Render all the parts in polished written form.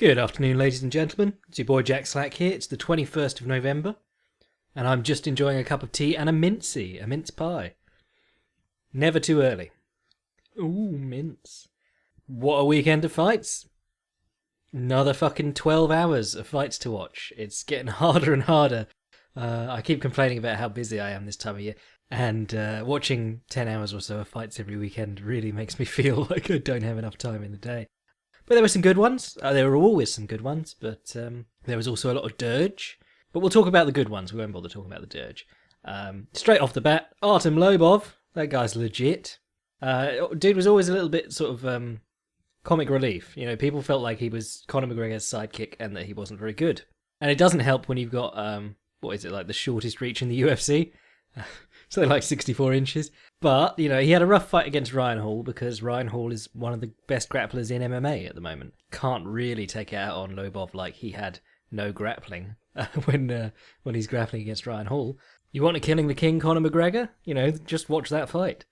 Good afternoon, ladies and gentlemen. It's your boy Jack Slack here. It's the 21st of November, and I'm just enjoying a cup of tea and a mince pie. Never too early. Ooh, mince. What a weekend of fights. Another fucking 12 hours of fights to watch. It's getting harder and harder. I keep complaining about how busy I am this time of year, and watching 10 hours or so of fights every weekend really makes me feel like I don't have enough time in the day. But there were some good ones. There were always some good ones, but there was also a lot of dirge. But we'll talk about the good ones. We won't bother talking about the dirge. Straight off the bat, Artem Lobov. That guy's legit. Dude was always a little bit sort of comic relief. You know, people felt like he was Conor McGregor's sidekick and that he wasn't very good. And it doesn't help when you've got, the shortest reach in the UFC? Something like 64 inches. But, you know, he had a rough fight against Ryan Hall because Ryan Hall is one of the best grapplers in MMA at the moment. Can't really take it out on Lobov like he had no grappling when he's grappling against Ryan Hall. You want a Killing the King Conor McGregor? You know, just watch that fight.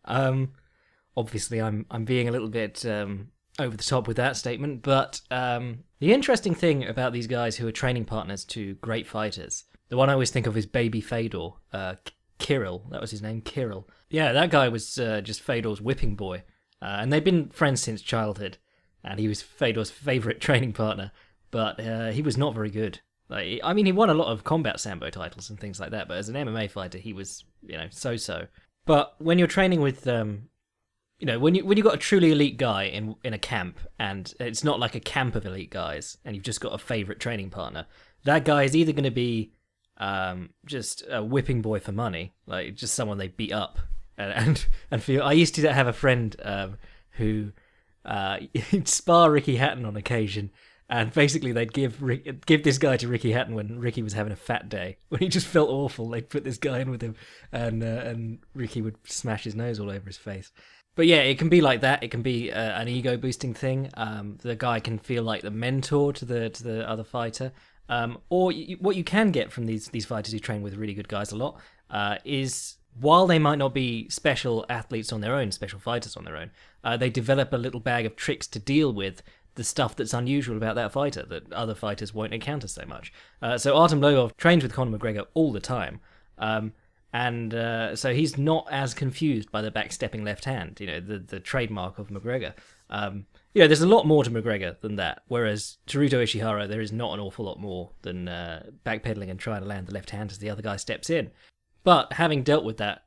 Obviously, I'm being a little bit over the top with that statement, but the interesting thing about these guys who are training partners to great fighters, the one I always think of is Baby Fedor, Kirill, that was his name, Kirill. Yeah, that guy was just Fedor's whipping boy, and they've been friends since childhood, and he was Fedor's favourite training partner, but he was not very good. He won a lot of combat sambo titles and things like that, but as an MMA fighter, he was, so-so. But when you're training with, when you've got a truly elite guy in a camp, and it's not like a camp of elite guys, and you've just got a favourite training partner, that guy is either going to be just a whipping boy for money, like just someone they beat up and feel. I used to have a friend who he'd spar Ricky Hatton on occasion, and basically they'd give this guy to Ricky Hatton when Ricky was having a fat day, when he just felt awful. They'd put this guy in with him, and Ricky would smash his nose all over his face. But yeah, it can be like that. It can be an ego boosting thing. The guy can feel like the mentor to the other fighter. What you can get from these fighters who train with really good guys a lot is, while they might not be special athletes on their own, special fighters on their own, they develop a little bag of tricks to deal with the stuff that's unusual about that fighter that other fighters won't encounter so much. So Artem Lobov trains with Conor McGregor all the time, and so he's not as confused by the backstepping left hand, the trademark of McGregor. There's a lot more to McGregor than that, whereas Teruto Ishihara, there is not an awful lot more than backpedaling and trying to land the left hand as the other guy steps in. But having dealt with that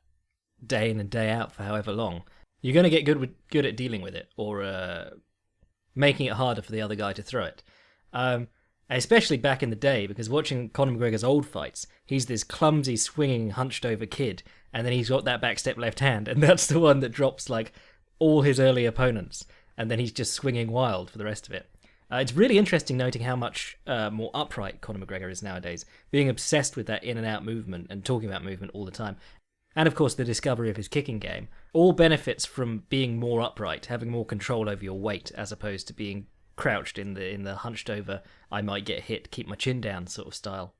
day in and day out for however long, you're going to get good at dealing with it, or making it harder for the other guy to throw it. Especially back in the day, because watching Conor McGregor's old fights, he's this clumsy, swinging, hunched-over kid, and then he's got that backstep left hand, and that's the one that drops, like, all his early opponents, and then he's just swinging wild for the rest of it. It's really interesting noting how much more upright Conor McGregor is nowadays, being obsessed with that in-and-out movement and talking about movement all the time. And, of course, the discovery of his kicking game all benefits from being more upright, having more control over your weight, as opposed to being crouched in the hunched over, I might get hit, keep my chin down sort of style.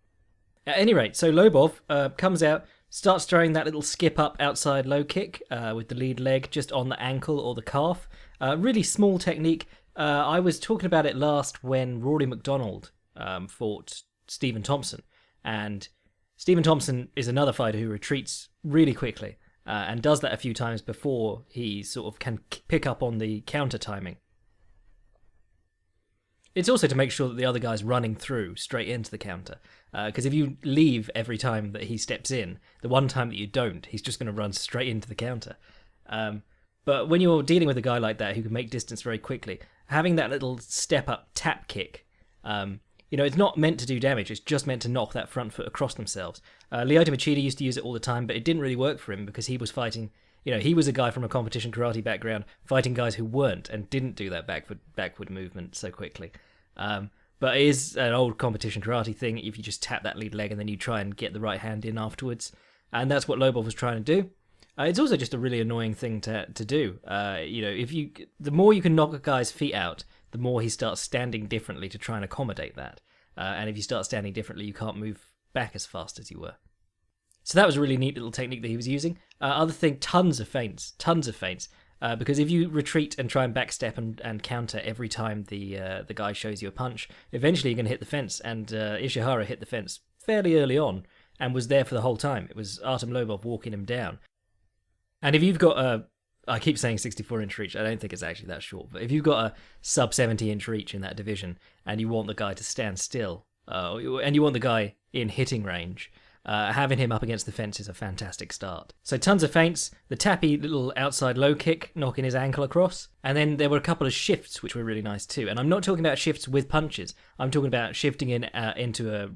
At any rate, so Lobov comes out, starts throwing that little skip up outside low kick with the lead leg just on the ankle or the calf. Really small technique. I was talking about it last when Rory McDonald fought Stephen Thompson, and Stephen Thompson is another fighter who retreats really quickly and does that a few times before he sort of can pick up on the counter timing. It's also to make sure that the other guy's running through straight into the counter. Because if you leave every time that he steps in, the one time that you don't, he's just going to run straight into the counter. But when you're dealing with a guy like that who can make distance very quickly, having that little step-up tap kick, it's not meant to do damage. It's just meant to knock that front foot across themselves. Lyoto Machida used to use it all the time, but it didn't really work for him because he was fighting... he was a guy from a competition karate background fighting guys who weren't and didn't do that backward movement so quickly. But it is an old competition karate thing if you just tap that lead leg and then you try and get the right hand in afterwards. And that's what Lobov was trying to do. It's also just a really annoying thing to do. The more you can knock a guy's feet out, the more he starts standing differently to try and accommodate that. And if you start standing differently, you can't move back as fast as you were. So that was a really neat little technique that he was using. Other thing, tons of feints. because if you retreat and try and backstep and counter every time the guy shows you a punch, eventually you're going to hit the fence. And Ishihara hit the fence fairly early on and was there for the whole time. It was Artem Lobov walking him down. And if you've got I keep saying 64-inch reach, I don't think it's actually that short, but if you've got a sub 70-inch reach in that division and you want the guy to stand still, and you want the guy in hitting range, having him up against the fence is a fantastic start. So tons of feints, the tappy little outside low kick, knocking his ankle across, and then there were a couple of shifts which were really nice too. And I'm not talking about shifts with punches, I'm talking about shifting into a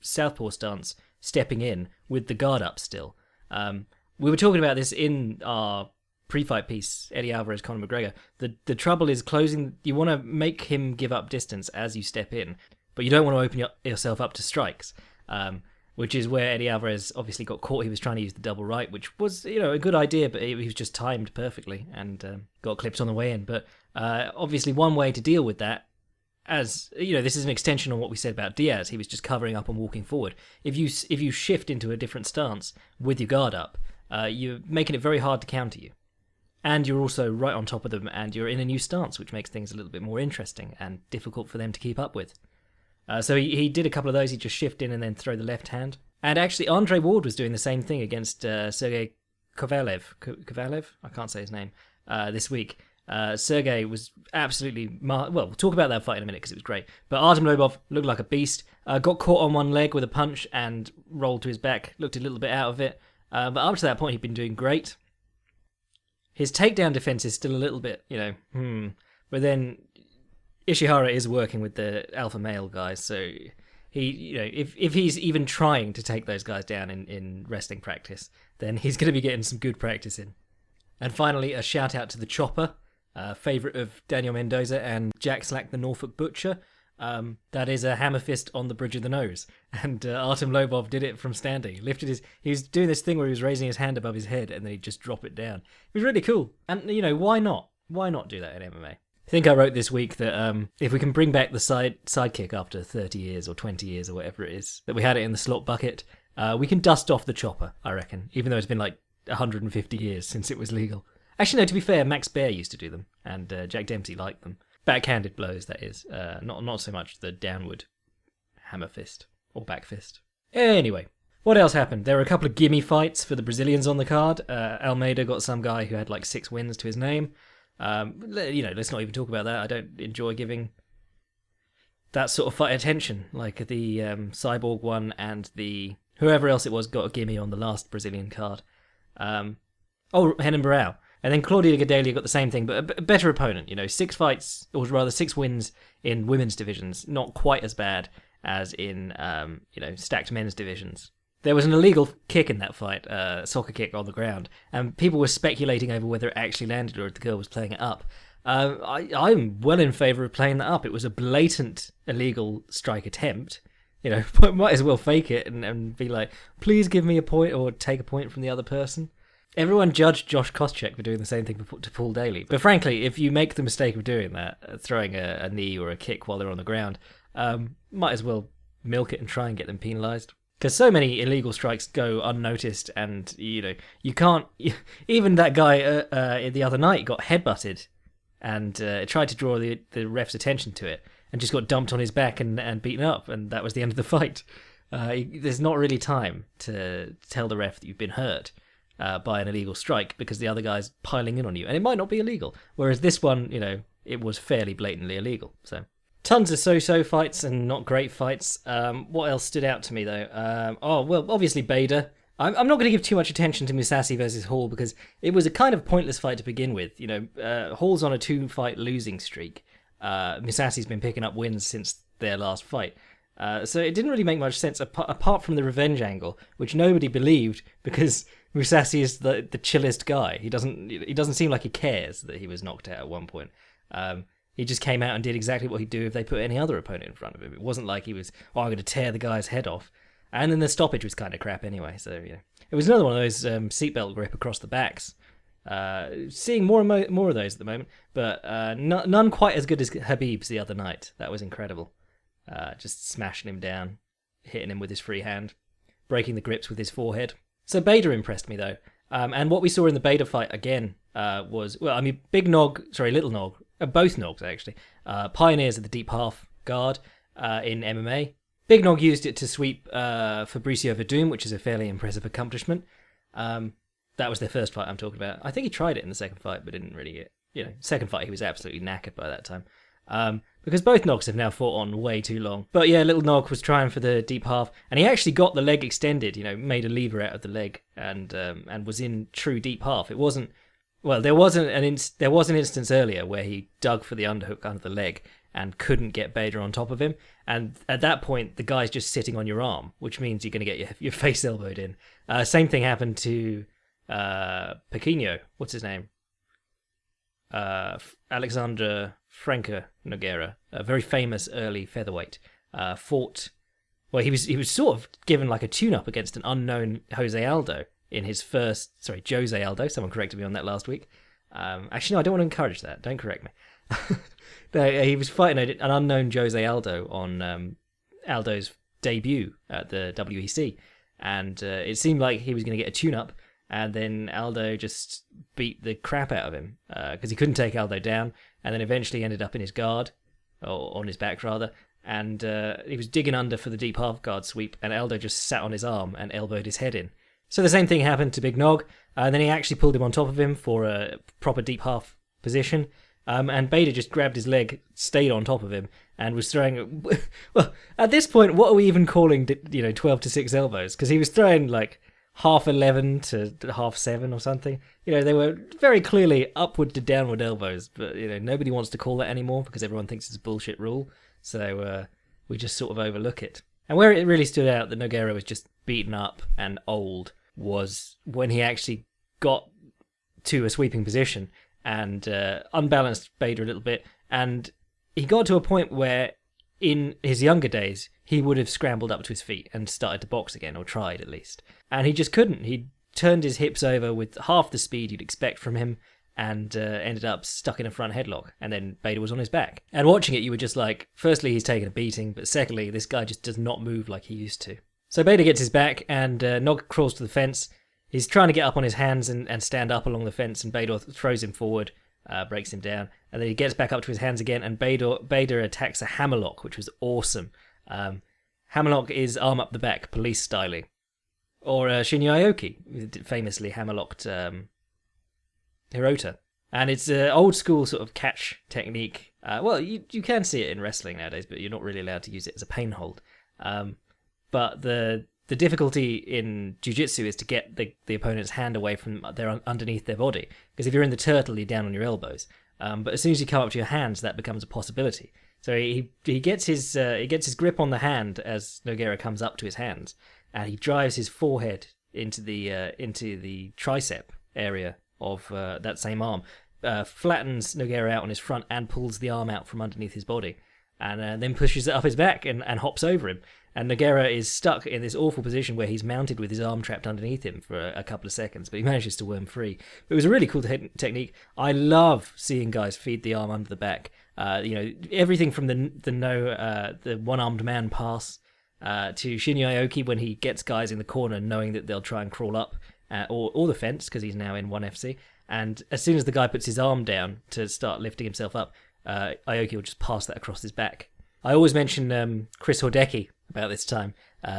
southpaw stance, stepping in with the guard up still. We were talking about this in our pre-fight piece, Eddie Alvarez, Conor McGregor. The trouble is closing. You want to make him give up distance as you step in, but you don't want to open yourself up to strikes, which is where Eddie Alvarez obviously got caught. He was trying to use the double right, which was a good idea, but he was just timed perfectly and got clipped on the way in. But obviously one way to deal with that, as this is an extension on what we said about Diaz. He was just covering up and walking forward. If you shift into a different stance with your guard up, you're making it very hard to counter you. And you're also right on top of them, and you're in a new stance, which makes things a little bit more interesting and difficult for them to keep up with. So he did a couple of those. He'd just shift in and then throw the left hand. And actually, Andre Ward was doing the same thing against Sergey Kovalev? I can't say his name. This week. Sergey was absolutely... well, we'll talk about that fight in a minute because it was great. But Artem Lobov looked like a beast. Got caught on one leg with a punch and rolled to his back. Looked a little bit out of it. But up to that point, he'd been doing great. His takedown defense is still a little bit, But then Ishihara is working with the alpha male guys, so he, if he's even trying to take those guys down in wrestling practice, then he's going to be getting some good practice in. And finally, a shout out to the Chopper, favourite of Daniel Mendoza and Jack Slack, the Norfolk Butcher. That is a hammer fist on the bridge of the nose, and Artem Lobov did it from standing. He was doing this thing where he was raising his hand above his head and then he'd just drop it down. It was really cool, and why not? Why not do that in MMA? I think I wrote this week that if we can bring back the side kick after 30 years or 20 years or whatever it is, that we had it in the slot bucket, we can dust off the Chopper, I reckon, even though it's been like 150 years since it was legal. Actually, no, to be fair, Max Baer used to do them, and Jack Dempsey liked them. Backhanded blows, that is. Not so much the downward hammer fist or back fist. Anyway, what else happened? There were a couple of gimme fights for the Brazilians on the card. Almeida got some guy who had like 6 wins to his name. Let's not even talk about that. I don't enjoy giving that sort of fight attention. Like the Cyborg one and the whoever else it was got a gimme on the last Brazilian card. Renan Barão. And then Claudia Gadelha got the same thing, but a better opponent. 6 fights, or rather 6 wins in women's divisions. Not quite as bad as in, stacked men's divisions. There was an illegal kick in that fight, soccer kick on the ground, and people were speculating over whether it actually landed or if the girl was playing it up. I'm well in favour of playing that up. It was a blatant illegal strike attempt. Might as well fake it and be like, please give me a point or take a point from the other person. Everyone judged Josh Koscheck for doing the same thing to Paul Daly. But frankly, if you make the mistake of doing that, throwing a knee or a kick while they're on the ground, might as well milk it and try and get them penalised. Because so many illegal strikes go unnoticed, and, you can't... Even that guy the other night got headbutted and tried to draw the ref's attention to it and just got dumped on his back and beaten up, and that was the end of the fight. There's not really time to tell the ref that you've been hurt by an illegal strike because the other guy's piling in on you, and it might not be illegal. Whereas this one, it was fairly blatantly illegal. So tons of so-so fights and not great fights. What else stood out to me though? Obviously Bader. I'm not going to give too much attention to Musashi versus Hall because it was a kind of pointless fight to begin with. Hall's on a 2-fight losing streak. Musashi's been picking up wins since their last fight. So it didn't really make much sense apart from the revenge angle, which nobody believed because Musashi is the chillest guy. He doesn't seem like he cares that he was knocked out at one point. He just came out and did exactly what he'd do if they put any other opponent in front of him. It wasn't like he was, I'm going to tear the guy's head off. And then the stoppage was kind of crap anyway. So it was another one of those seatbelt grip across the backs. Seeing more and more of those at the moment, but none quite as good as Khabib's the other night. That was incredible. Just smashing him down, hitting him with his free hand, breaking the grips with his forehead. So Bader impressed me though. And what we saw in the Bader fight again was, well, I mean, Little Nog, both Nogs actually, pioneers of the deep half guard in MMA. Big Nog used it to sweep Fabricio Verdum, which is a fairly impressive accomplishment. That was their first fight I'm talking about. I think he tried it in the second fight, but didn't really get, second fight he was absolutely knackered by that time. Because both Nogs have now fought on way too long. But yeah, Little Nog was trying for the deep half, and he actually got the leg extended, made a lever out of the leg, and was in true deep half. It wasn't, well, there was an instance earlier where he dug for the underhook under the leg and couldn't get Bader on top of him, and at that point the guy's just sitting on your arm, which means you're going to get your face elbowed in. Same thing happened to Pequeno, what's his name? Alexander Franca Nogueira, a very famous early featherweight, fought. Well, he was sort of given like a tune-up against an unknown Jose Aldo in his first. Sorry, Jose Aldo. Someone corrected me on that last week. Actually, no, I don't want to encourage that. Don't correct me. No, he was fighting an unknown Jose Aldo on Aldo's debut at the WEC, and it seemed like he was going to get a tune-up. And then Aldo just beat the crap out of him because he couldn't take Aldo down, and then eventually ended up in his guard, or on his back rather, and he was digging under for the deep half guard sweep, and Aldo just sat on his arm and elbowed his head in. So the same thing happened to Big Nog, and then he actually pulled him on top of him for a proper deep half position, and Bader just grabbed his leg, stayed on top of him, and was throwing. Well, at this point, what are we even calling 12 to 6 elbows? Because he was throwing like 11:30 to 7:30 or something. They were very clearly upward to downward elbows, but nobody wants to call that anymore because everyone thinks it's a bullshit rule. So we just sort of overlook it. And where it really stood out that Nogueira was just beaten up and old was when he actually got to a sweeping position and unbalanced Bader a little bit, and he got to a point where in his younger days he would have scrambled up to his feet and started to box again, or tried at least. And he just couldn't. He turned his hips over with half the speed you'd expect from him and ended up stuck in a front headlock. And then Bader was on his back. And watching it, you were just like, firstly, he's taken a beating, but secondly, this guy just does not move like he used to. So Bader gets his back, and Nog crawls to the fence. He's trying to get up on his hands and stand up along the fence, and Bader throws him forward, breaks him down. And then he gets back up to his hands again, and Bader attacks a hammerlock, which was awesome. Hammerlock is arm up the back, police styling. Or Shinya Aoki famously hammerlocked Hirota. And it's an old school sort of catch technique. Well, you can see it in wrestling nowadays, but you're not really allowed to use it as a pain hold. But the difficulty in jiu-jitsu is to get the opponent's hand away from underneath their body. Because if you're in the turtle, you're down on your elbows. But as soon as you come up to your hands, that becomes a possibility. So he gets his grip on the hand as Nogueira comes up to his hands, and he drives his forehead into the tricep area of that same arm, flattens Nogueira out on his front, and pulls the arm out from underneath his body, and then pushes it up his back and hops over him. And Nogueira is stuck in this awful position where he's mounted with his arm trapped underneath him for a couple of seconds, but he manages to worm free. But it was a really cool technique. I love seeing guys feed the arm under the back. Everything from the one-armed man pass to Shinya Aoki when he gets guys in the corner knowing that they'll try and crawl up, or the fence because he's now in 1FC. And as soon as the guy puts his arm down to start lifting himself up, Aoki will just pass that across his back. I always mention Chris Hordecki about this time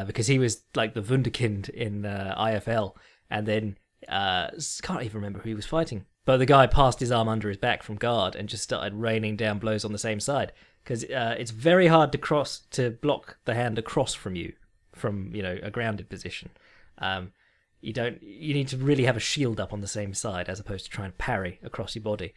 because he was like the wunderkind in IFL, and then can't even remember who he was fighting. But the guy passed his arm under his back from guard and just started raining down blows on the same side because it's very hard to block the hand across from you from a grounded position. You need to really have a shield up on the same side as opposed to try and parry across your body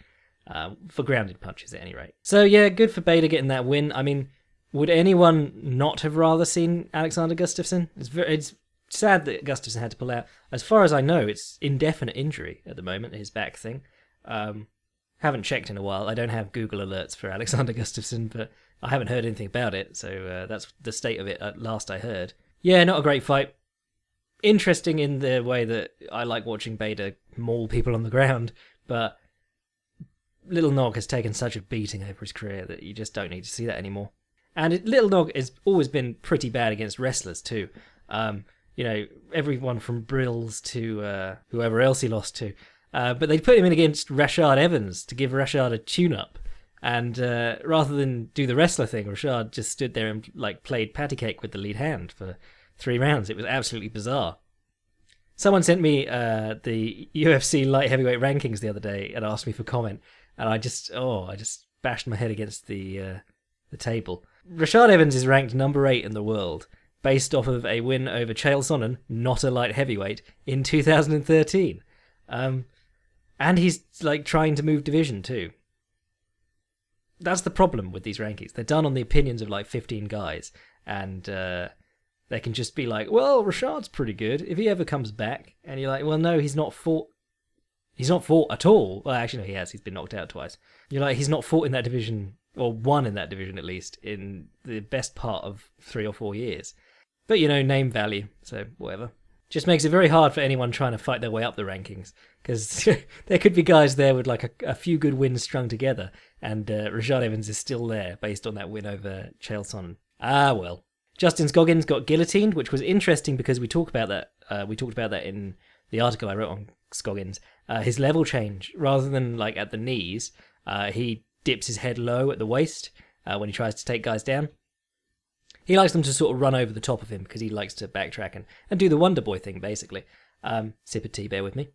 for grounded punches at any rate. So yeah, good for Bader getting that win. I mean, would anyone not have rather seen Alexander Gustafsson? It's sad that Gustafsson had to pull out. As far as I know, it's indefinite injury at the moment, his back thing. Haven't checked in a while. I don't have Google alerts for Alexander Gustafsson, but I haven't heard anything about it, so that's the state of it at last I heard. Yeah, not a great fight. Interesting in the way that I like watching Bader maul people on the ground, but Little Nog has taken such a beating over his career that you just don't need to see that anymore. And Little Nog has always been pretty bad against wrestlers too. everyone from Brills to whoever else he lost to. But they put him in against Rashad Evans to give Rashad a tune-up. And rather than do the wrestler thing, Rashad just stood there and played patty cake with the lead hand for 3 rounds. It was absolutely bizarre. Someone sent me the UFC light heavyweight rankings the other day and asked me for comment, and I just bashed my head against the table. Rashad Evans is ranked number 8 in the world, based off of a win over Chael Sonnen, not a light heavyweight, in 2013. And he's trying to move division too. That's the problem with these rankings. They're done on the opinions of 15 guys, and they can just be like, well, Rashad's pretty good if he ever comes back. And you're like, well, no, he's not fought at all. Well, actually, no, he has. He's been knocked out twice. You're like, he's not fought in that division, or won in that division at least, in the best part of 3 or 4 years. But, name value, so whatever. Just makes it very hard for anyone trying to fight their way up the rankings, because there could be guys there with a few good wins strung together, and Rashad Evans is still there based on that win over Chael Sonnen. Ah, well. Justin Scoggins got guillotined, which was interesting because we talked about that. We talked about that in the article I wrote on Scoggins. His level change, rather than at the knees, he dips his head low at the waist when he tries to take guys down. He likes them to sort of run over the top of him because he likes to backtrack and do the Wonder Boy thing, basically. Sip of tea, bear with me.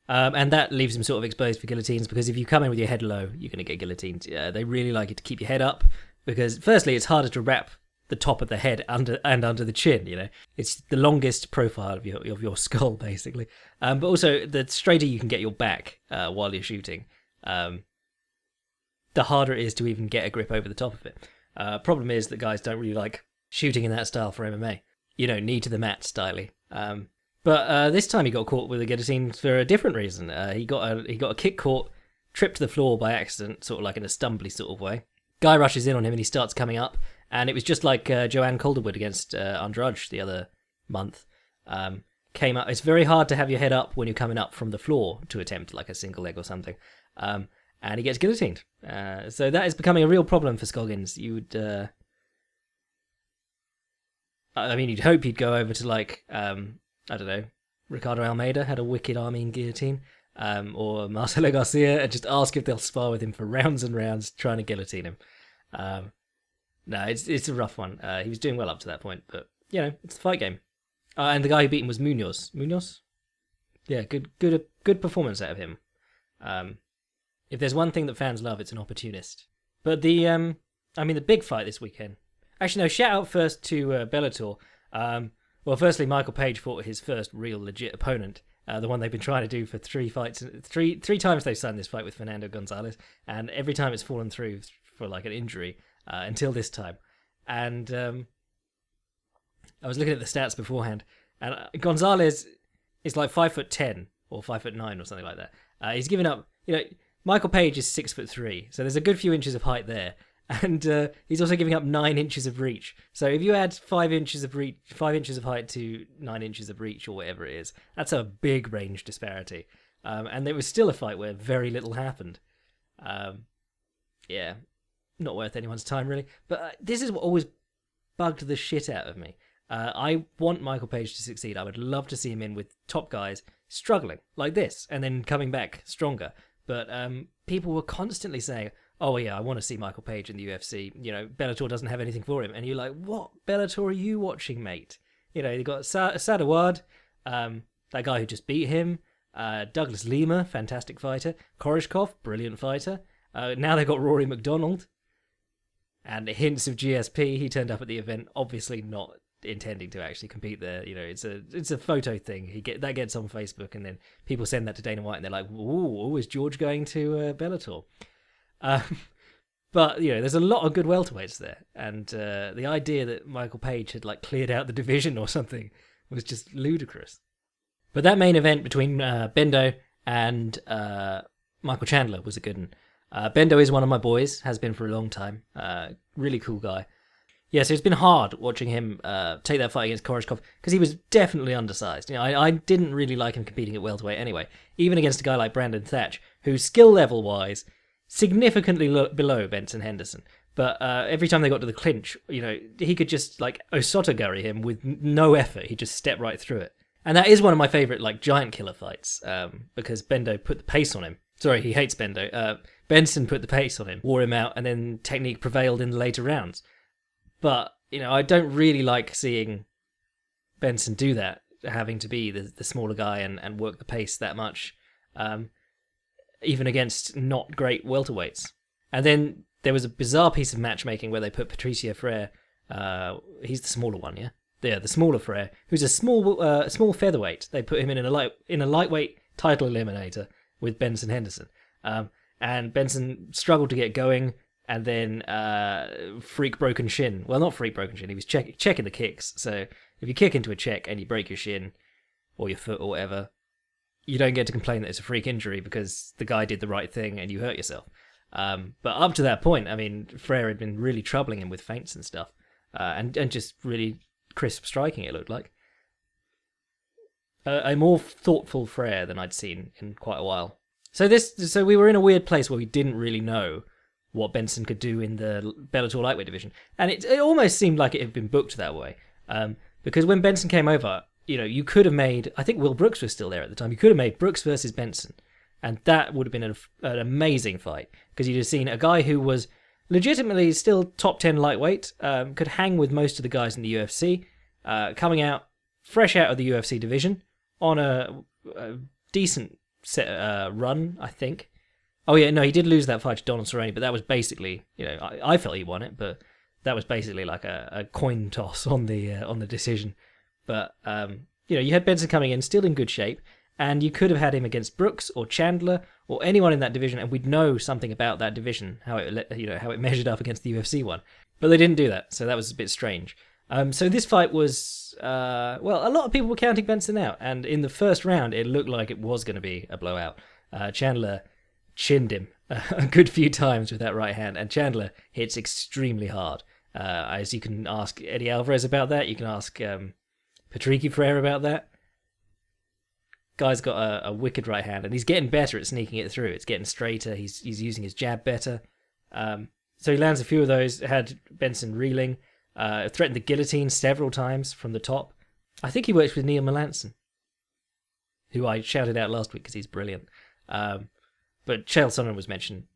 And that leaves him sort of exposed for guillotines, because if you come in with your head low, you're going to get guillotined. They really like it to keep your head up, because firstly, it's harder to wrap the top of the head under the chin. It's the longest profile of your skull, basically. But also, the straighter you can get your back while you're shooting, the harder it is to even get a grip over the top of it. Problem is that guys don't really like shooting in that style for MMA. Knee to the mat styly. But this time he got caught with a guillotine for a different reason. He got a kick caught, tripped to the floor by accident, sort of in a stumbly sort of way. Guy rushes in on him and he starts coming up, and it was just like Joanne Calderwood against Andrade the other month. Came up. It's very hard to have your head up when you're coming up from the floor to attempt a single leg or something. And he gets guillotined. So that is becoming a real problem for Scoggins. You would, you'd hope he'd go over to I don't know, Ricardo Almeida had a wicked Armin guillotine, or Marcelo Garcia, and just ask if they'll spar with him for rounds and rounds trying to guillotine him. No, it's a rough one. He was doing well up to that point, but it's the fight game. And the guy who beat him was Munoz. Munoz? Yeah, good performance out of him. If there's one thing that fans love, it's an opportunist. But the big fight this weekend. Actually, no, shout out first to Bellator. Well, firstly, Michael Page fought his first real legit opponent, the one they've been trying to do for 3 fights. Three times they've signed this fight with Fernando Gonzalez, and every time it's fallen through for an injury until this time. And I was looking at the stats beforehand, and Gonzalez is 5'10" or 5'9" or something like that. He's given up. Michael Page is 6'3", so there's a good few inches of height there. And he's also giving up 9 inches of reach. So if you add 5 inches of reach, 5 inches of height to 9 inches of reach, or whatever it is, that's a big range disparity. And there was still a fight where very little happened. Yeah, not worth anyone's time really. But this is what always bugged the shit out of me. I want Michael Page to succeed. I would love to see him in with top guys struggling like this, and then coming back stronger. But people were constantly saying, oh yeah, I want to see Michael Page in the UFC. Bellator doesn't have anything for him. And you're like, what Bellator are you watching, mate? You got Sadawad, that guy who just beat him, Douglas Lima, fantastic fighter, Koreshkov, brilliant fighter. Now they've got Rory McDonald. And hints of GSP, he turned up at the event, obviously not intending to actually compete there. It's a photo thing. That gets on Facebook, and then people send that to Dana White, and they're like, ooh, is George going to Bellator? But there's a lot of good welterweights there, and the idea that Michael Page had cleared out the division or something was just ludicrous. But that main event between Bendo and Michael Chandler was a good one. Bendo is one of my boys, has been for a long time. Really cool guy. Yeah, so it's been hard watching him take that fight against Koreshkov, because he was definitely undersized. I didn't really like him competing at welterweight anyway, even against a guy like Brandon Thatch, who's skill level wise significantly below Benson Henderson, But every time they got to the clinch, he could just like Osotogari him with no effort. He'd just step right through it. And that is one of my favourite like giant killer fights, because Bendo put the pace on him. Sorry, he hates Bendo. Benson put the pace on him, wore him out, and then technique prevailed in the later rounds. But, I don't really like seeing Benson do that, having to be the smaller guy and work the pace that much, even against not great welterweights. And then there was a bizarre piece of matchmaking where they put Patricio Freire, he's the smaller one, yeah? Yeah, the smaller Freire, who's a small featherweight. They put him in a lightweight title eliminator with Benson Henderson. And Benson struggled to get going, and then freak broken shin. Well, not freak broken shin, he was checking the kicks. So if you kick into a check and you break your shin, or your foot or whatever, you don't get to complain that it's a freak injury because the guy did the right thing and you hurt yourself. But up to that point, I mean, Freire had been really troubling him with feints and stuff, and just really crisp striking, it looked like. A more thoughtful Freire than I'd seen in quite a while. So we were in a weird place where we didn't really know what Benson could do in the Bellator lightweight division, and it almost seemed like it had been booked that way. Because when Benson came over, you could have made, I think Will Brooks was still there at the time, you could have made Brooks versus Benson, and that would have been an amazing fight, because you'd have seen a guy who was legitimately still top 10 lightweight, could hang with most of the guys in the UFC, coming out fresh out of the UFC division on a decent run, I think. Oh yeah, no, he did lose that fight to Donald Cerrone, but that was basically, I felt he won it, but that was basically like a coin toss on the decision. But you had Benson coming in still in good shape, and you could have had him against Brooks or Chandler or anyone in that division, and we'd know something about that division, how it measured up against the UFC one. But they didn't do that, so that was a bit strange. So this fight was, a lot of people were counting Benson out, and in the first round, it looked like it was going to be a blowout. Chandler chinned him a good few times with that right hand, and Chandler hits extremely hard. As you can ask Eddie Alvarez about that, you can ask Patricio Freire about that. Guy's got a wicked right hand, and he's getting better at sneaking it through. It's getting straighter. He's using his jab better. So he lands a few of those. Had Benson reeling. Threatened the guillotine several times from the top. I think he works with Neil Melanson, who I shouted out last week because he's brilliant. But Chael Sonnen was mentioning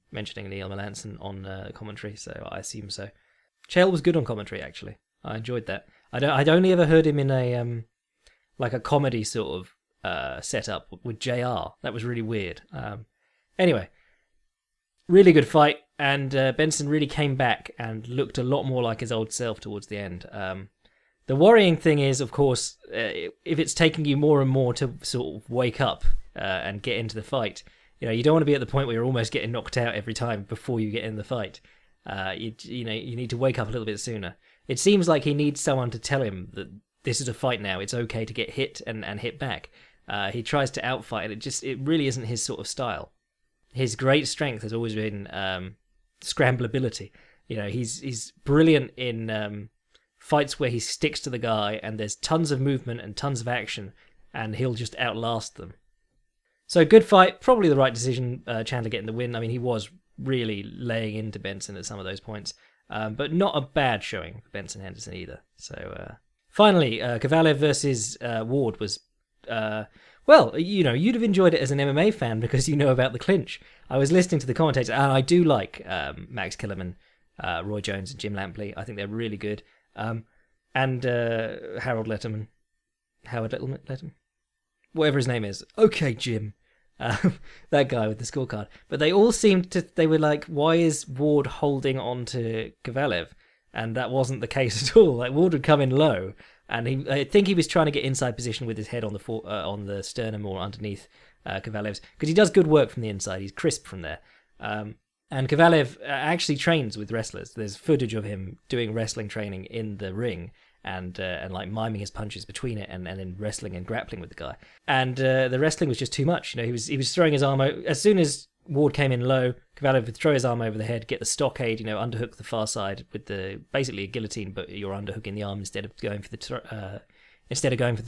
Neil Melanson on commentary, so I assume so. Chael was good on commentary, actually. I enjoyed that. I'd only ever heard him in a like a comedy sort of setup with JR. That was really weird. Anyway, really good fight, and Benson really came back and looked a lot more like his old self towards the end. The worrying thing is, of course, if it's taking you more and more to sort of wake up and get into the fight, you don't want to be at the point where you're almost getting knocked out every time before you get in the fight. You need to wake up a little bit sooner. It seems like he needs someone to tell him that this is a fight now. It's okay to get hit and hit back. He tries to outfight, and it really isn't his sort of style. His great strength has always been scramblability. He's brilliant in fights where he sticks to the guy and there's tons of movement and tons of action, and he'll just outlast them. So good fight, probably the right decision. Chandler getting the win. I mean, he was really laying into Benson at some of those points, but not a bad showing for Benson Henderson either. So finally, Kovalev versus Ward was. You'd have enjoyed it as an MMA fan because you know about the clinch. I was listening to the commentators, and I do like Max Kellerman, Roy Jones, and Jim Lampley. I think they're really good. And Howard Letterman, whatever his name is. Okay, Jim. That guy with the scorecard. But they all they were like, why is Ward holding on to Kovalev? And that wasn't the case at all. Like, Ward would come in low, and I think he was trying to get inside position with his head on the sternum or underneath Kovalev's, because he does good work from the inside. He's crisp from there. And Kovalev actually trains with wrestlers. There's footage of him doing wrestling training in the ring, and like miming his punches between it, and then wrestling and grappling with the guy. And the wrestling was just too much. He was throwing his arm out. As soon as Ward came in low, Kovalev would throw his arm over the head, get the stockade, underhook the far side with basically a guillotine, but you're underhooking the arm instead of going for the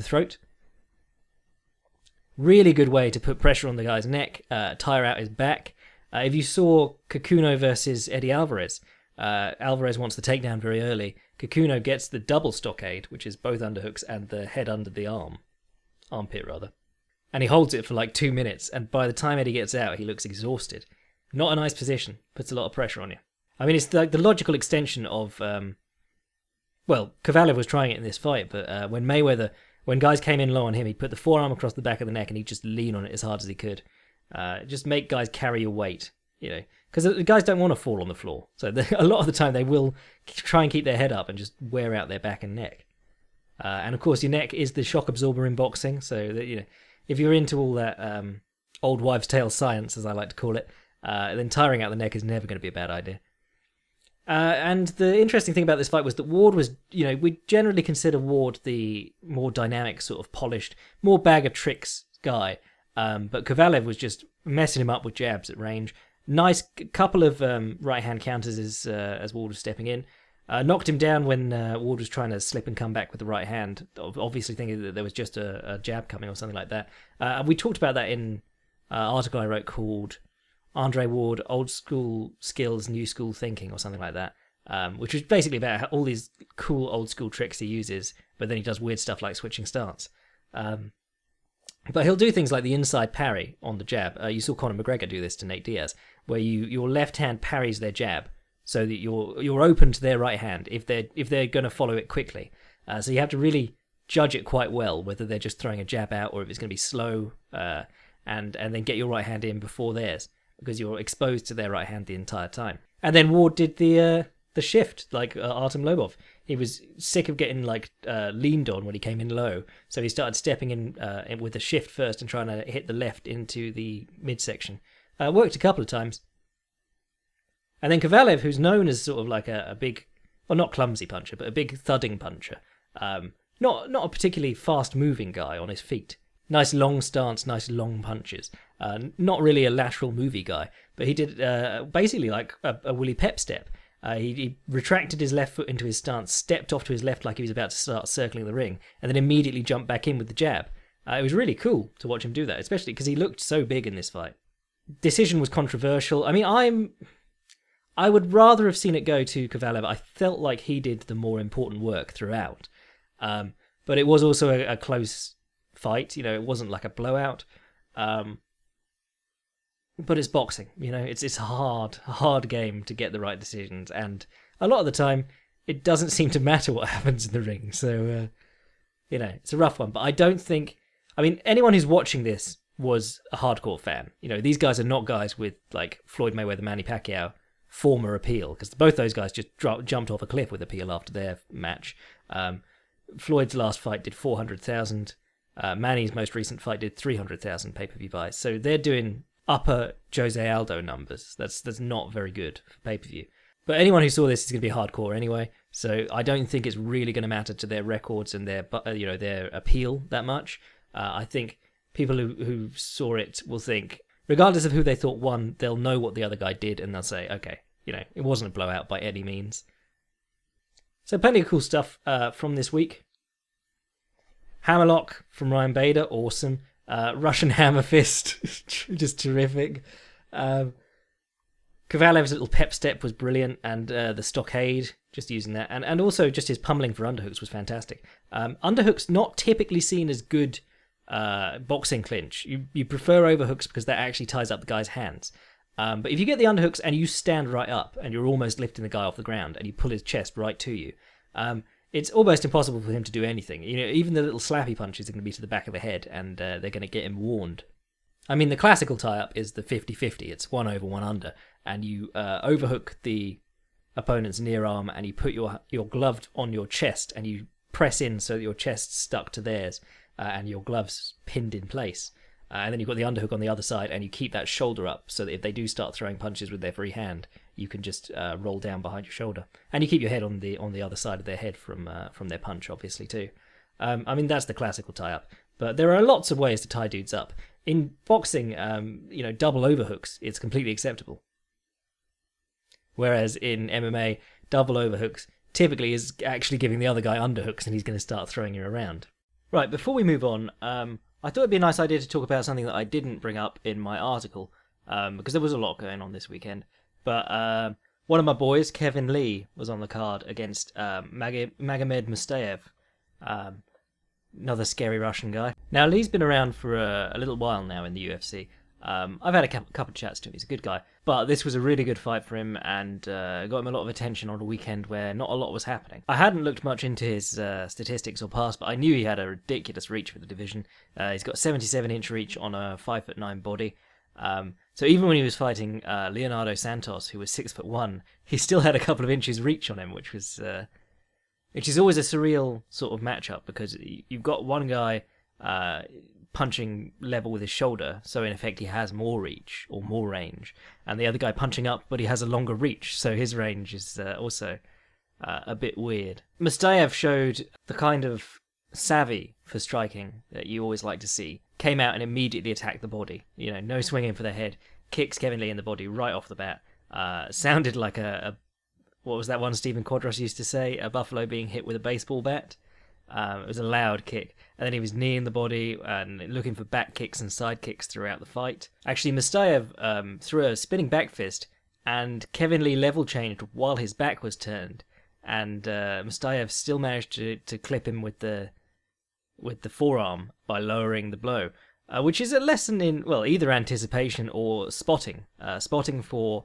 throat. Really good way to put pressure on the guy's neck, tire out his back. If you saw Kakuno versus Eddie Alvarez, Alvarez wants the takedown very early. Kikuno gets the double stockade, which is both underhooks and the head under the armpit rather. And he holds it for like 2 minutes, and by the time Eddie gets out, he looks exhausted. Not a nice position. Puts a lot of pressure on you. I mean, it's like the logical extension of... Kovalev was trying it in this fight, but when guys came in low on him, he'd put the forearm across the back of the neck and he'd just lean on it as hard as he could. Just make guys carry your weight, because the guys don't want to fall on the floor. So a lot of the time they will try and keep their head up and just wear out their back and neck. And of course, your neck is the shock absorber in boxing. So that, if you're into all that old wives' tale science, as I like to call it, then tiring out the neck is never going to be a bad idea. And the interesting thing about this fight was that Ward was, we generally consider Ward the more dynamic, sort of polished, more bag of tricks guy. But Kovalev was just messing him up with jabs at range. Nice couple of right-hand counters as Ward was stepping in. Knocked him down when Ward was trying to slip and come back with the right hand, obviously thinking that there was just a jab coming or something like that. We talked about that in an article I wrote called Andre Ward, Old School Skills, New School Thinking, or something like that, which was basically about all these cool old school tricks he uses, but then he does weird stuff like switching stance. But he'll do things like the inside parry on the jab. You saw Conor McGregor do this to Nate Diaz, where your left hand parries their jab, so that you're open to their right hand if they're going to follow it quickly. So you have to really judge it quite well, whether they're just throwing a jab out or if it's going to be slow, and then get your right hand in before theirs, because you're exposed to their right hand the entire time. And then Ward did the shift, like Artem Lobov. He was sick of getting leaned on when he came in low, so he started stepping in with a shift first and trying to hit the left into the midsection. Worked a couple of times. And then Kovalev, who's known as sort of like a big, well, not clumsy puncher, but a big thudding puncher. Not a particularly fast-moving guy on his feet. Nice long stance, nice long punches. Not really a lateral movie guy, but he did basically like a Willie Pep step. He retracted his left foot into his stance, stepped off to his left like he was about to start circling the ring, and then immediately jumped back in with the jab. It was really cool to watch him do that, especially because he looked so big in this fight. Decision was controversial. I mean, I would rather have seen it go to Kovalev. I felt like he did the more important work throughout. But it was also a close fight. It wasn't like a blowout. But it's boxing. It's a hard game to get the right decisions. And a lot of the time, it doesn't seem to matter what happens in the ring. So, it's a rough one. But I don't think... I mean, anyone who's watching this was a hardcore fan. These guys are not guys with, like, Floyd Mayweather, Manny Pacquiao former appeal, because both those guys just jumped off a cliff with appeal after their match. Floyd's last fight did 400,000. Manny's most recent fight did 300,000 pay-per-view buys. So they're doing upper Jose Aldo numbers. That's not very good for pay-per-view. But anyone who saw this is going to be hardcore anyway. So I don't think it's really going to matter to their records and their appeal that much. I think people who saw it will think, regardless of who they thought won, they'll know what the other guy did, and they'll say, okay, it wasn't a blowout by any means. So plenty of cool stuff from this week. Hammerlock from Ryan Bader, awesome. Russian Hammer Fist, just terrific. Kovalev's little pep step was brilliant, and the stockade, just using that. And also just his pummeling for underhooks was fantastic. Underhooks not typically seen as good boxing clinch. You prefer overhooks because that actually ties up the guy's hands. But if you get the underhooks and you stand right up and you're almost lifting the guy off the ground and you pull his chest right to you, it's almost impossible for him to do anything. Even the little slappy punches are going to be to the back of the head, and they're going to get him warned. I mean, the classical tie-up is the 50-50. It's 1 over, 1 under, and you overhook the opponent's near arm, and you put your glove on your chest, and you press in so that your chest's stuck to theirs, and your glove's pinned in place. And then you've got the underhook on the other side, and you keep that shoulder up so that if they do start throwing punches with their free hand, you can just roll down behind your shoulder. And you keep your head on the other side of their head from their punch, obviously, too. I mean, that's the classical tie-up. But there are lots of ways to tie dudes up. In boxing, double overhooks, it's completely acceptable. Whereas in MMA, double overhooks typically is actually giving the other guy underhooks, and he's going to start throwing you around. Right, before we move on, I thought it'd be a nice idea to talk about something that I didn't bring up in my article, because there was a lot going on this weekend. But One of my boys, Kevin Lee, was on the card against Magomed Mustayev, another scary Russian guy. Now, Lee's been around for a little while now in the UFC. I've had a couple of chats to him. He's a good guy. But this was a really good fight for him and got him a lot of attention on a weekend where not a lot was happening. I hadn't looked much into his statistics or past, but I knew he had a ridiculous reach for the division. He's got 77-inch reach on a 5'9" body. So even when he was fighting Leonardo Santos, who was 6'1", he still had a couple of inches reach on him, which is always a surreal sort of matchup because you've got one guy punching level with his shoulder, so in effect he has more reach or more range, and the other guy punching up, but he has a longer reach, so his range is also a bit weird. Mustayev showed the kind of savvy for striking that you always like to see. Came out and immediately attacked the body. You know, no swinging for the head. Kicks Kevin Lee in the body right off the bat. Sounded like a what was that one Stephen Quadros used to say? A buffalo being hit with a baseball bat. It was a loud kick. And then he was kneeing the body and looking for back kicks and side kicks throughout the fight. Actually, Mustayev threw a spinning back fist, and Kevin Lee level changed while his back was turned. And Mustayev still managed to clip him with the forearm by lowering the blow, which is a lesson in, well, either anticipation or spotting. Spotting for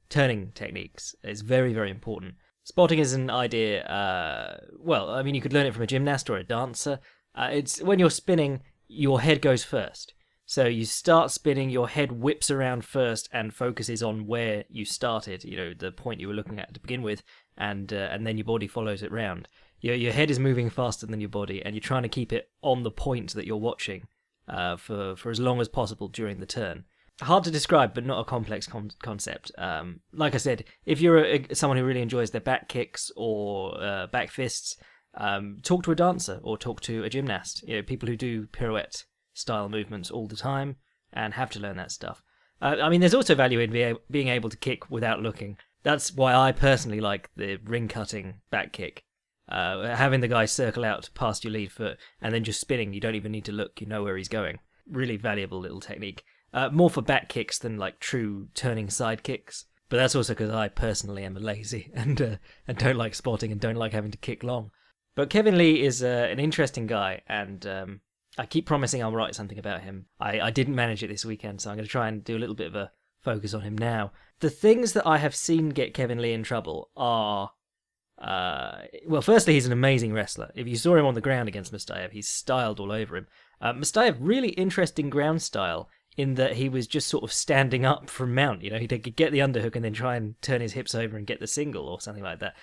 turning techniques is very, very important. Spotting is an idea, well, I mean, you could learn it from a gymnast or a dancer. It's when you're spinning, your head goes first. So you start spinning, your head whips around first and focuses on where you started, you know, the point you were looking at to begin with, and then your body follows it round. Your head is moving faster than your body, and you're trying to keep it on the point that you're watching for as long as possible during the turn. Hard to describe, but not a complex concept. Like I said, if you're someone who really enjoys their back kicks or back fists, talk to a dancer or talk to a gymnast. You know, people who do pirouette style movements all the time and have to learn that stuff. I mean, there's also value in being able to kick without looking. That's why I personally like the ring cutting back kick. Having the guy circle out past your lead foot and then just spinning, you don't even need to look, you know where he's going. Really valuable little technique. More for back kicks than like true turning side kicks. But that's also because I personally am lazy and don't like spotting and don't like having to kick long. But Kevin Lee is an interesting guy, and I keep promising I'll write something about him. I didn't manage it this weekend, so I'm going to try and do a little bit of a focus on him now. The things that I have seen get Kevin Lee in trouble are... well, firstly, he's an amazing wrestler. If you saw him on the ground against Mustayev, he's styled all over him. Mustayev, really interesting ground style in that he was just sort of standing up from mount. You know, he could get the underhook and then try and turn his hips over and get the single or something like that.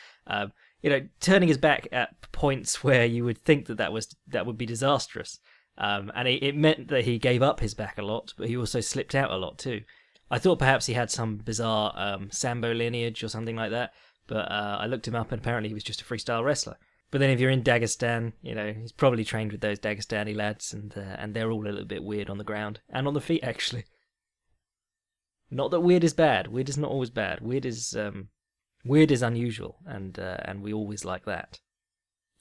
You know, turning his back at points where you would think that would be disastrous. And it meant that he gave up his back a lot, but he also slipped out a lot too. I thought perhaps he had some bizarre Sambo lineage or something like that. But I looked him up, and apparently he was just a freestyle wrestler. But then if you're in Dagestan, you know, he's probably trained with those Dagestani lads, and they're all a little bit weird on the ground. And on the feet, actually. Not that weird is bad. Weird is not always bad. Weird is unusual, and we always like that.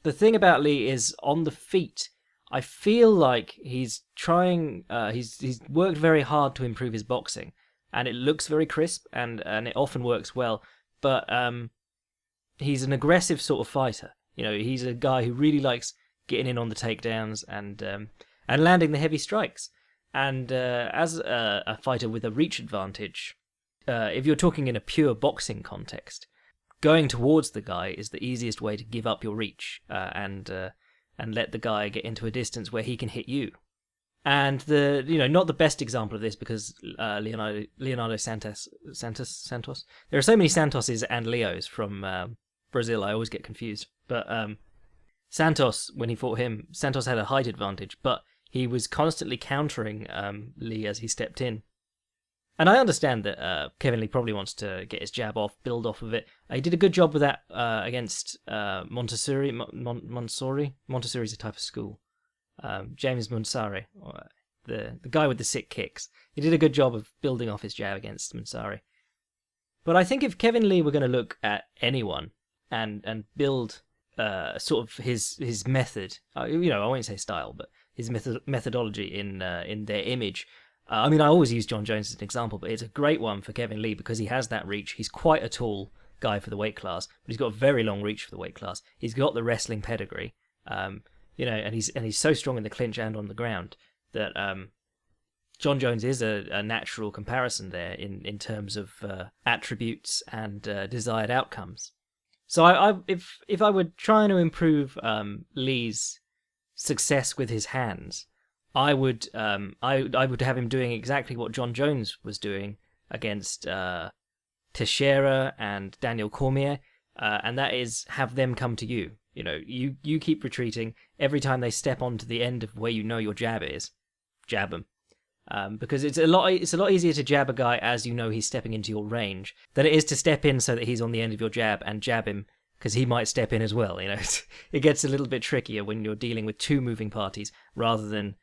The thing about Lee is, on the feet, I feel like he's trying... he's worked very hard to improve his boxing, and it looks very crisp, and it often works well. But... he's an aggressive sort of fighter. You know, he's a guy who really likes getting in on the takedowns and landing the heavy strikes. And as a fighter with a reach advantage, if you're talking in a pure boxing context, going towards the guy is the easiest way to give up your reach and let the guy get into a distance where he can hit you. And not the best example of this because Leonardo Santos. There are so many Santoses and Leos from Brazil. I always get confused. But Santos, when he fought him, Santos had a height advantage, but he was constantly countering Lee as he stepped in. And I understand that Kevin Lee probably wants to get his jab off, build off of it. He did a good job with that against Montessori. Montessori is a type of school. James Munsari, the guy with the sick kicks. He did a good job of building off his jab against Munsari. But I think if Kevin Lee were going to look at anyone and build sort of his method, I won't say style, but his methodology in their image, I mean, I always use John Jones as an example, but it's a great one for Kevin Lee because he has that reach. He's quite a tall guy for the weight class, but he's got a very long reach for the weight class. He's got the wrestling pedigree, and he's so strong in the clinch and on the ground that John Jones is a natural comparison there in terms of attributes and desired outcomes. So if I were trying to improve Lee's success with his hands, I would have him doing exactly what John Jones was doing against Teixeira and Daniel Cormier, and that is have them come to you. You keep retreating. Every time they step onto the end of where you know your jab is, jab them. Because it's a lot easier to jab a guy as you know he's stepping into your range than it is to step in so that he's on the end of your jab and jab him because he might step in as well. It gets a little bit trickier when you're dealing with two moving parties rather than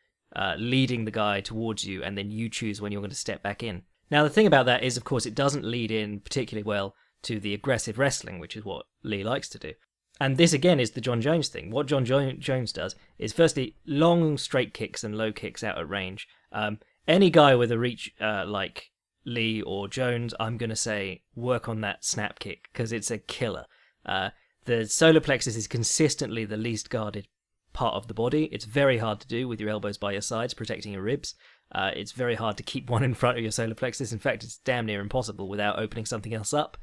leading the guy towards you and then you choose when you're going to step back in. Now the thing about that is, of course, it doesn't lead in particularly well to the aggressive wrestling, which is what Lee likes to do. And this again is the John Jones thing. What John Jones does is firstly long straight kicks and low kicks out at range. Any guy with a reach like Lee or Jones, I'm going to say work on that snap kick because it's a killer. The solar plexus is consistently the least guarded part of the body. It's very hard to do with your elbows by your sides, protecting your ribs. It's very hard to keep one in front of your solar plexus. In fact, it's damn near impossible without opening something else up.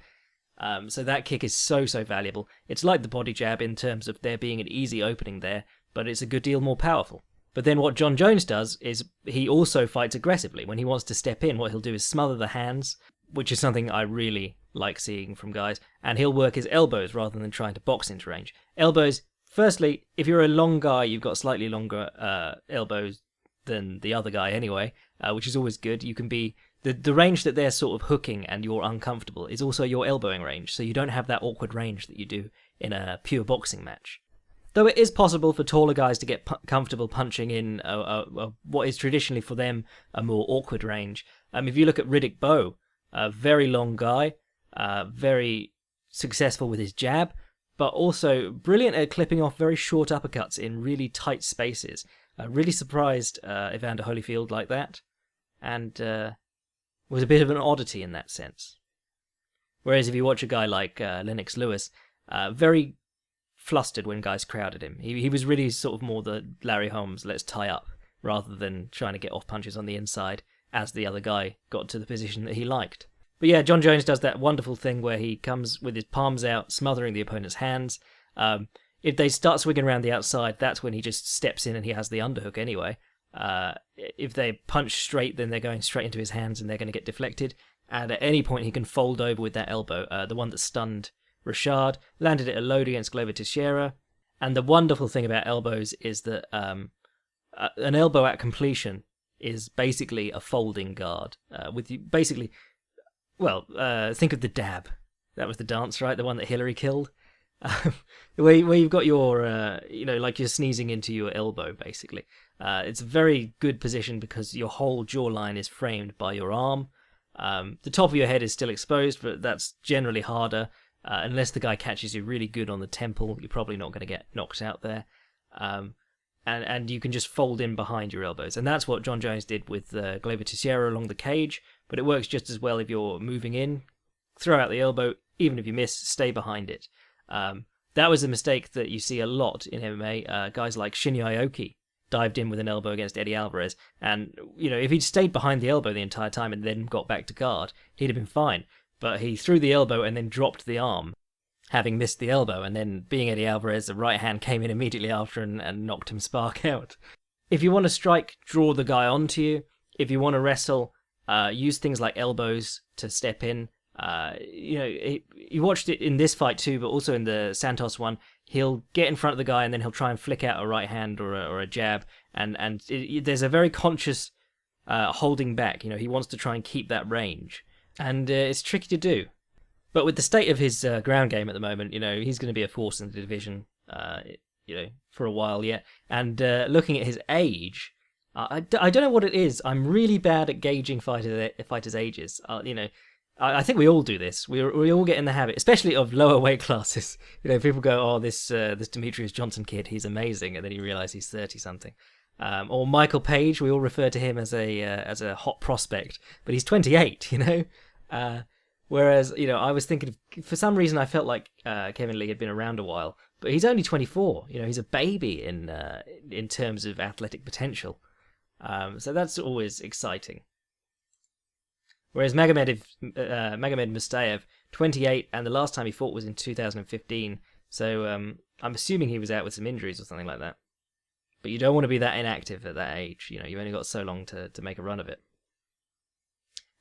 So that kick is so valuable. It's like the body jab in terms of there being an easy opening there, but it's a good deal more powerful. But then what John Jones does is he also fights aggressively. When he wants to step in, what he'll do is smother the hands, which is something I really like seeing from guys, and he'll work his elbows rather than trying to box into range. Elbows, firstly, if you're a long guy, you've got slightly longer elbows than the other guy anyway, which is always good. You can be... The range that they're sort of hooking and you're uncomfortable is also your elbowing range, so you don't have that awkward range that you do in a pure boxing match. Though it is possible for taller guys to get comfortable punching in what is traditionally for them a more awkward range. If you look at Riddick Bowe, a very long guy, very successful with his jab, but also brilliant at clipping off very short uppercuts in really tight spaces. Really surprised Evander Holyfield like that, and was a bit of an oddity in that sense. Whereas if you watch a guy like Lennox Lewis, very flustered when guys crowded him. He was really sort of more the Larry Holmes, let's tie up, rather than trying to get off punches on the inside as the other guy got to the position that he liked. But yeah, John Jones does that wonderful thing where he comes with his palms out, smothering the opponent's hands. If they start swinging around the outside, that's when he just steps in and he has the underhook anyway. If they punch straight, then they're going straight into his hands and they're going to get deflected. And at any point, he can fold over with that elbow, the one that stunned Rashad, landed it a load against Glover Teixeira. And the wonderful thing about elbows is that an elbow at completion is basically a folding guard. Think of the dab. That was the dance, right? The one that Hillary killed. Where you've got your, like you're sneezing into your elbow, basically. It's a very good position because your whole jawline is framed by your arm. The top of your head is still exposed, but that's generally harder. Unless the guy catches you really good on the temple, you're probably not going to get knocked out there. And you can just fold in behind your elbows. And that's what John Jones did with Glover Teixeira along the cage, but it works just as well if you're moving in. Throw out the elbow, even if you miss, stay behind it. That was a mistake that you see a lot in MMA. Guys like Shinya Aoki dived in with an elbow against Eddie Alvarez, and if he'd stayed behind the elbow the entire time and then got back to guard, he'd have been fine. But he threw the elbow and then dropped the arm, having missed the elbow, and then being Eddie Alvarez, the right hand came in immediately after and knocked him spark out. If you want to strike, draw the guy onto you. If you want to wrestle, use things like elbows to step in. You watched it in this fight too, but also in the Santos one. He'll get in front of the guy and then he'll try and flick out a right hand or a jab, and there's a very conscious holding back. He wants to try and keep that range, and it's tricky to do. But with the state of his ground game at the moment, he's going to be a force in the division, for a while yet. And looking at his age, I don't know what it is. I'm really bad at gauging fighters' ages. I think we all do this. We all get in the habit, especially of lower weight classes. People go, "Oh, this Demetrius Johnson kid, he's amazing," and then you realise he's 30 something. Or Michael Page, we all refer to him as a hot prospect, but he's 28, Whereas, I was thinking, for some reason I felt like Kevin Lee had been around a while, but he's only 24. He's a baby in terms of athletic potential. So that's always exciting. Whereas Magomed Mustaev, 28, and the last time he fought was in 2015. So I'm assuming he was out with some injuries or something like that. But you don't want to be that inactive at that age. You've only got so long to make a run of it.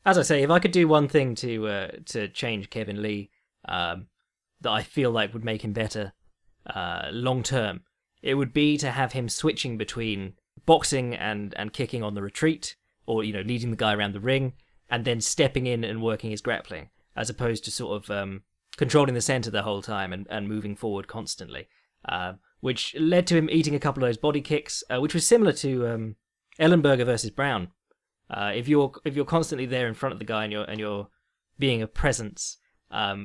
As I say, if I could do one thing to change Kevin Lee that I feel like would make him better long term, it would be to have him switching between boxing and kicking on the retreat, or leading the guy around the ring, and then stepping in and working his grappling, as opposed to sort of controlling the center the whole time and moving forward constantly, which led to him eating a couple of those body kicks, which was similar to Ellenberger versus Brown. If you're constantly there in front of the guy and you're being a presence,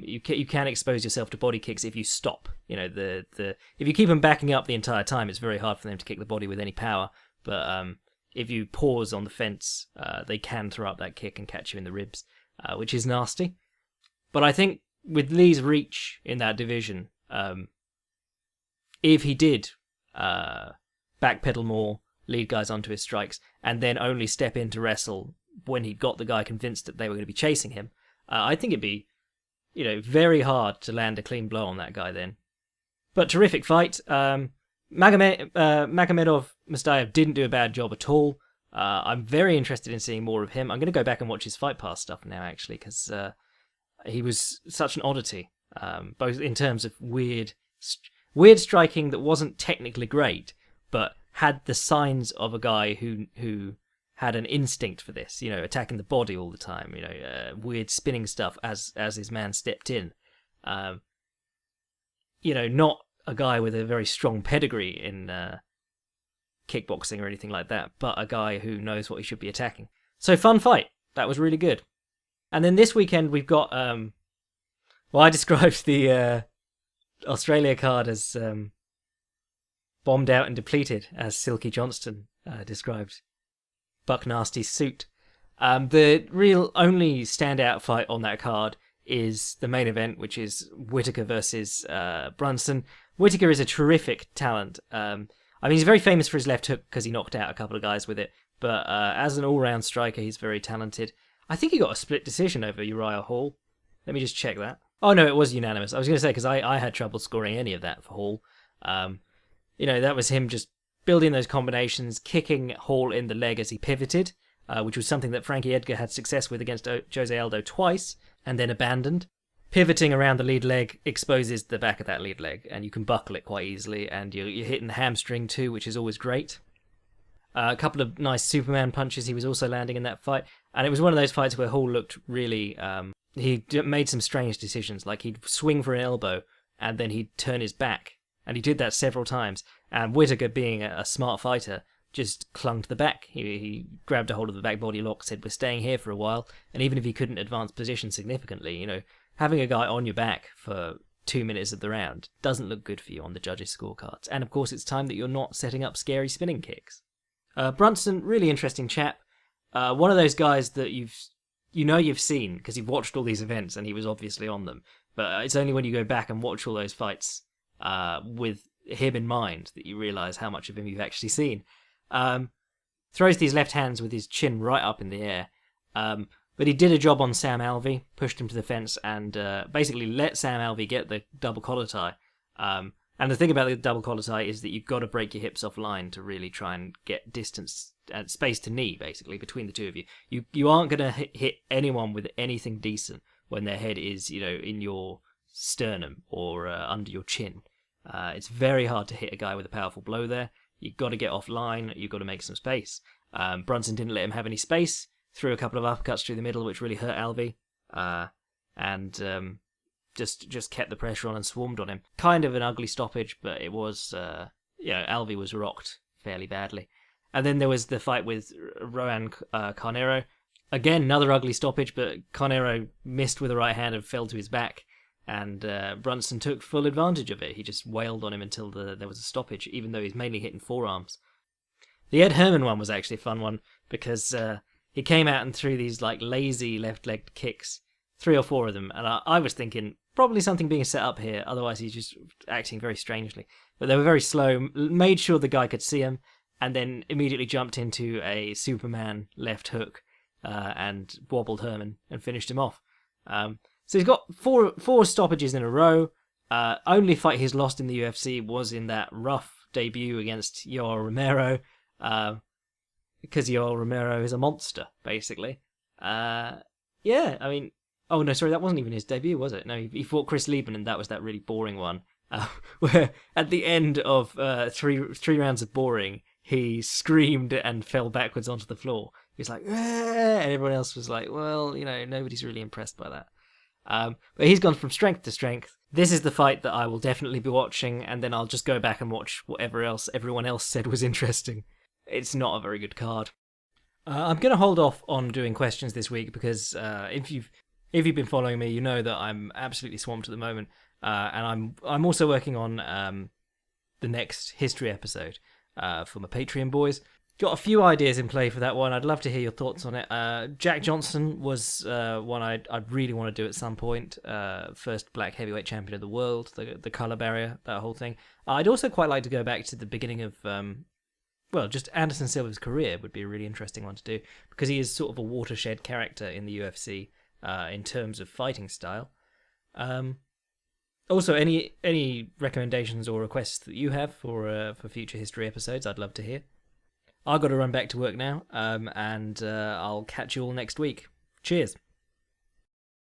you can expose yourself to body kicks if you stop. If you keep them backing up the entire time, it's very hard for them to kick the body with any power. But if you pause on the fence, they can throw up that kick and catch you in the ribs, which is nasty. But I think with Lee's reach in that division, if he did backpedal more, lead guys onto his strikes, and then only step in to wrestle when he'd got the guy convinced that they were going to be chasing him, I think it'd be, very hard to land a clean blow on that guy then. But terrific fight. Magomedov Mustaev didn't do a bad job at all. I'm very interested in seeing more of him. I'm going to go back and watch his Fight Pass stuff now, actually, because he was such an oddity, both in terms of weird striking that wasn't technically great, but had the signs of a guy who had an instinct for this, attacking the body all the time, weird spinning stuff as his man stepped in. Not a guy with a very strong pedigree in kickboxing or anything like that, but a guy who knows what he should be attacking. So fun fight. That was really good. And then this weekend we've got, I described the Australia card as bombed out and depleted, as Silky Johnston described Buck Nasty's suit. The real only standout fight on that card is the main event, which is Whittaker versus Brunson. Whittaker is a terrific talent. He's very famous for his left hook because he knocked out a couple of guys with it, but as an all-round striker, he's very talented. I think he got a split decision over Uriah Hall. Let me just check that. Oh, no, it was unanimous. I was going to say, because I had trouble scoring any of that for Hall. That was him just building those combinations, kicking Hall in the leg as he pivoted, which was something that Frankie Edgar had success with against Jose Aldo twice, and then abandoned. Pivoting around the lead leg exposes the back of that lead leg, and you can buckle it quite easily, and you're hitting the hamstring too, which is always great. A couple of nice Superman punches he was also landing in that fight, and it was one of those fights where Hall looked really... he made some strange decisions, like he'd swing for an elbow, and then he'd turn his back, and he did that several times, and Whittaker, being a smart fighter, just clung to the back. He grabbed a hold of the back body lock, said, "We're staying here for a while," and even if he couldn't advance position significantly, having a guy on your back for 2 minutes of the round doesn't look good for you on the judges' scorecards. And of course, it's time that you're not setting up scary spinning kicks. Brunson, really interesting chap. One of those guys that you've seen because you've watched all these events and he was obviously on them. But it's only when you go back and watch all those fights with him in mind that you realise how much of him you've actually seen. Throws these left hands with his chin right up in the air. But he did a job on Sam Alvey, pushed him to the fence, and basically let Sam Alvey get the double collar tie. And the thing about the double collar tie is that you've got to break your hips offline to really try and get distance and space to knee, basically, between the two of you. You aren't going to hit anyone with anything decent when their head is, in your sternum or under your chin. It's very hard to hit a guy with a powerful blow there. You've got to get offline. You've got to make some space. Brunson didn't let him have any space. Threw a couple of uppercuts through the middle, which really hurt Alvey, and just kept the pressure on and swarmed on him. Kind of an ugly stoppage, but it was, Alvey was rocked fairly badly. And then there was the fight with Rohan Carneiro. Again, another ugly stoppage, but Carneiro missed with the right hand and fell to his back, and Brunson took full advantage of it. He just wailed on him until there was a stoppage, even though he's mainly hitting forearms. The Ed Herman one was actually a fun one because he came out and threw these like lazy left-legged kicks, 3 or 4 of them, and I was thinking probably something being set up here. Otherwise, he's just acting very strangely. But they were very slow. Made sure the guy could see him, and then immediately jumped into a Superman left hook and wobbled Herman and finished him off. So he's got four stoppages in a row. Only fight he's lost in the UFC was in that rough debut against Yoel Romero, because Yoel Romero is a monster, basically. Yeah, I mean, oh no, sorry, that wasn't even his debut, was it? No, he fought Chris Lieben, and that was that really boring one, where at the end of three rounds of boring, he screamed and fell backwards onto the floor. He was like, "Ah," and everyone else was like, well, nobody's really impressed by that. But he's gone from strength to strength. This is the fight that I will definitely be watching, and then I'll just go back and watch whatever else everyone else said was interesting. It's not a very good card. I'm going to hold off on doing questions this week because if you've been following me, you know that I'm absolutely swamped at the moment, and I'm also working on the next history episode for my Patreon boys. Got a few ideas in play for that one. I'd love to hear your thoughts on it. Jack Johnson was one I'd really want to do at some point. First black heavyweight champion of the world, the colour barrier, that whole thing. I'd also quite like to go back to the beginning of, just Anderson Silva's career would be a really interesting one to do, because he is sort of a watershed character in the UFC in terms of fighting style. Also, any recommendations or requests that you have for future history episodes, I'd love to hear. I've got to run back to work now, and I'll catch you all next week. Cheers.